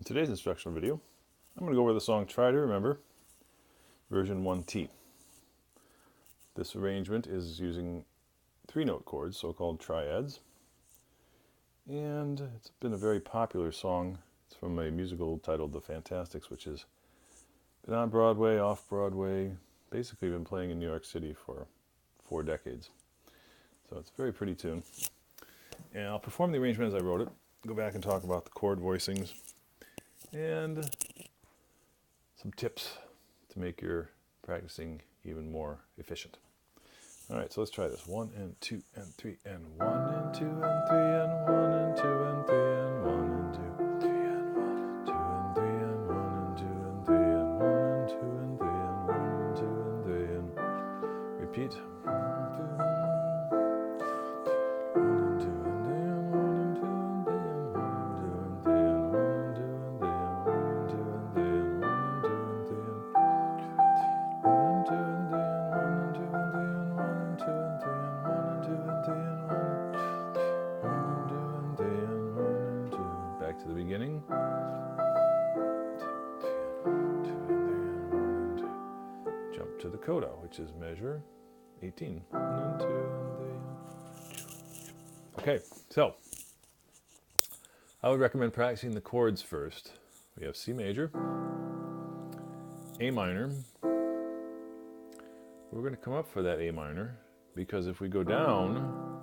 today's instructional video, I'm going to go over the song Try to Remember, version 1T. This arrangement is using 3-note chords, so-called triads, and it's been a very popular song. It's from a musical titled The Fantastics, which has been on Broadway, off-Broadway, basically been playing in New York City for 4 decades. So it's a very pretty tune. And I'll perform the arrangement as I wrote it, go back and talk about the chord voicings, and some tips to make your practicing even more efficient. All right, so let's try this. 1 and 2 and 3 and 1 and 2 and 3 and 1 and 2 and 3 and 1 and 2, 3 and 1 and 2 and 3 and 1 and 2 and 3 and 1 and 2 and 3 and 1 and 2 and 3 and repeat. Back to the beginning. Jump to the coda, which is measure 18. 1 and 2 and 3. Okay, so I would recommend practicing the chords first. We have C major, A minor. We're going to come up for that A minor because if we go down,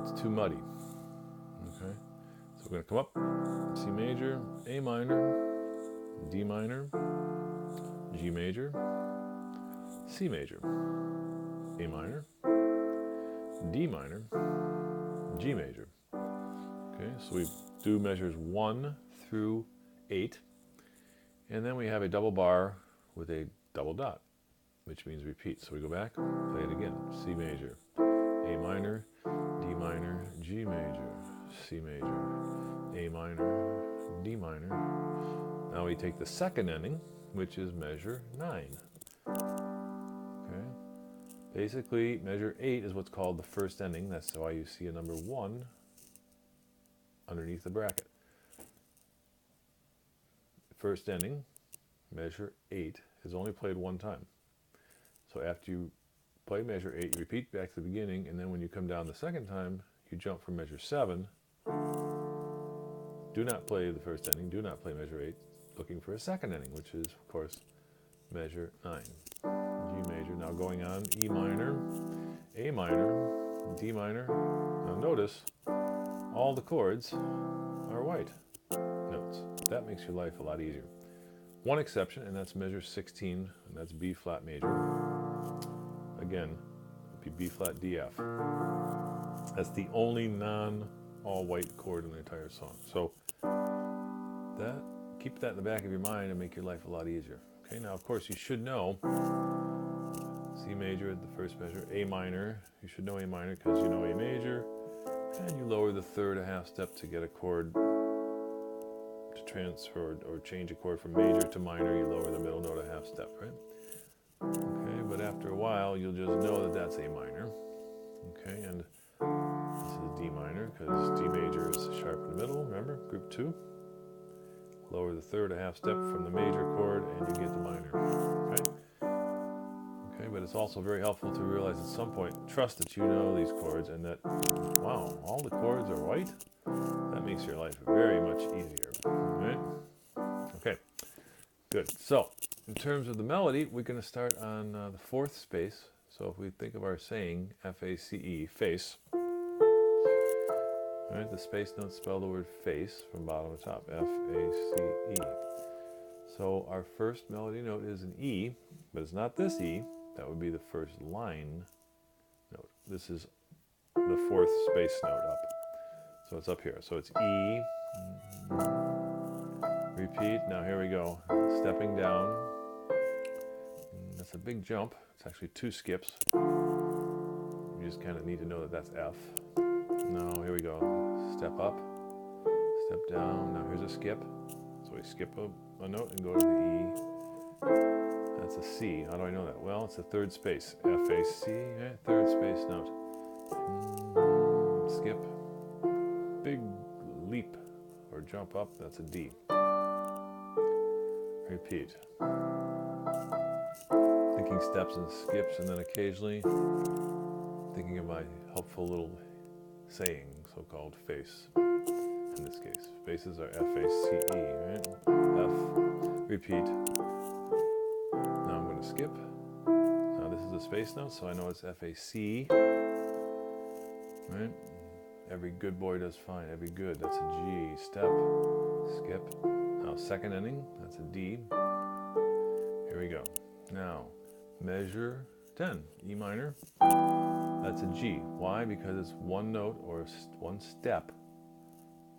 it's too muddy. Okay, so we're going to come up, C major, A minor, D minor, G major, C major, A minor, D minor, G major. Okay, so we do measures 1 through 8, and then we have a double bar with a double dot, which means repeat. So we go back, play it again. C major, A minor, D minor, G major, C major, A minor, D minor. Now we take the second ending, which is measure 9. Okay. Basically, measure 8 is what's called the first ending. That's why you see a number 1 underneath the bracket. First ending, measure 8, is only played one time. So after you play measure 8, you repeat back to the beginning, and then when you come down the second time, you jump from measure 7. Do not play the first ending, do not play measure 8, looking for a second ending, which is, of course, measure 9. G major, now going on, E minor, A minor, D minor. Now notice, all the chords are white notes. That makes your life a lot easier. One exception, and that's measure 16, and that's B flat major. Again, it'd be B flat D F. That's the only non-all white chord in the entire song. So keep that in the back of your mind and make your life a lot easier. Okay, now of course you should know C major at the first measure, A minor. You should know A minor because you know A major, and you lower the third a half step to get a chord to transfer or change a chord from major to minor. You lower the middle note a half step, right? Okay, but after a while you'll just know that that's A minor. Okay, and this is D minor because D major is sharp in the middle, remember, group 2. Lower the third a half step from the major chord and you get the minor. Okay? Okay, but it's also very helpful to realize at some point, trust that you know these chords and that, wow, all the chords are white? That makes your life very much easier. Right? Okay, good. So, in terms of the melody, we're going to start on the 4th space. So if we think of our saying, F-A-C-E, face. All right, the space notes spell the word face from bottom to top, F-A-C-E. So our first melody note is an E, but it's not this E. That would be the first line note. This is the 4th space note up. So it's up here. So it's E. Repeat. Now here we go. Stepping down. That's a big jump. It's actually 2 skips. You just kind of need to know that that's F. Now here we go. Step up, step down. Now here's a skip. So we skip a note and go to the E. That's a C. How do I know that? Well, it's the 3rd space. F-A-C, okay? 3rd space note. Skip. Big leap or jump up, that's a D. Repeat. Thinking steps and skips, and then occasionally thinking of my helpful little saying, so-called face. In this case, faces are F-A-C-E, right? F, repeat. Now I'm going to skip. Now this is a space note, so I know it's F-A-C, right? Every good boy does fine. Every good, that's a G. Step, skip. Now second ending, that's a D. Here we go. Now measure 10, E minor. That's a G. Why? Because it's one note or one step,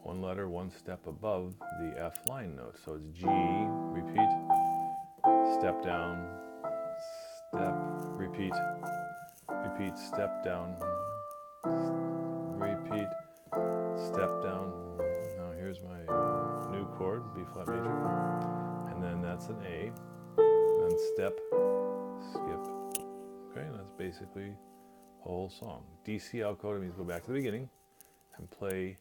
one letter, one step above the F line note. So it's G, repeat, step down, step, repeat, repeat, step down, repeat, step down. Now here's my new chord, B flat major, and then that's an A, then step, skip. Okay, that's basically the whole song. DC al coda means go back to the beginning and play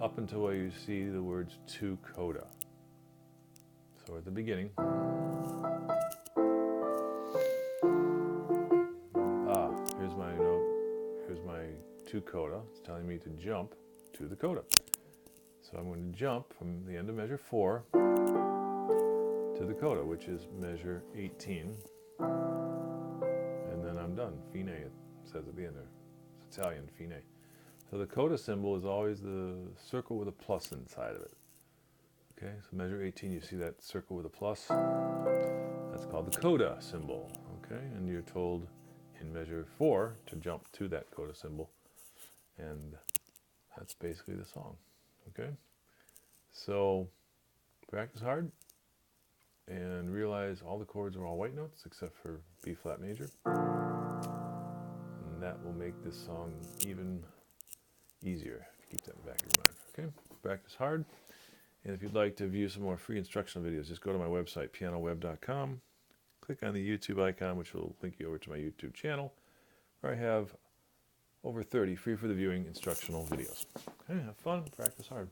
up until where you see the words to coda. So at the beginning, here's my note, here's my to coda. It's telling me to jump to the coda. So I'm going to jump from the end of measure 4 to the coda, which is measure 18. And then I'm done. Fine, it says at the end there. It's Italian, fine. So the coda symbol is always the circle with a plus inside of it. Okay, so measure 18, you see that circle with a plus? That's called the coda symbol. Okay, and you're told in measure 4 to jump to that coda symbol. And that's basically the song. Okay, so practice hard and realize all the chords are all white notes except for B flat major. And that will make this song even easier if you keep that in the back of your mind. Okay, practice hard. And if you'd like to view some more free instructional videos, just go to my website, pianoweb.com. Click on the YouTube icon, which will link you over to my YouTube channel, where I have over 30 free for the viewing instructional videos. Okay, have fun, practice hard.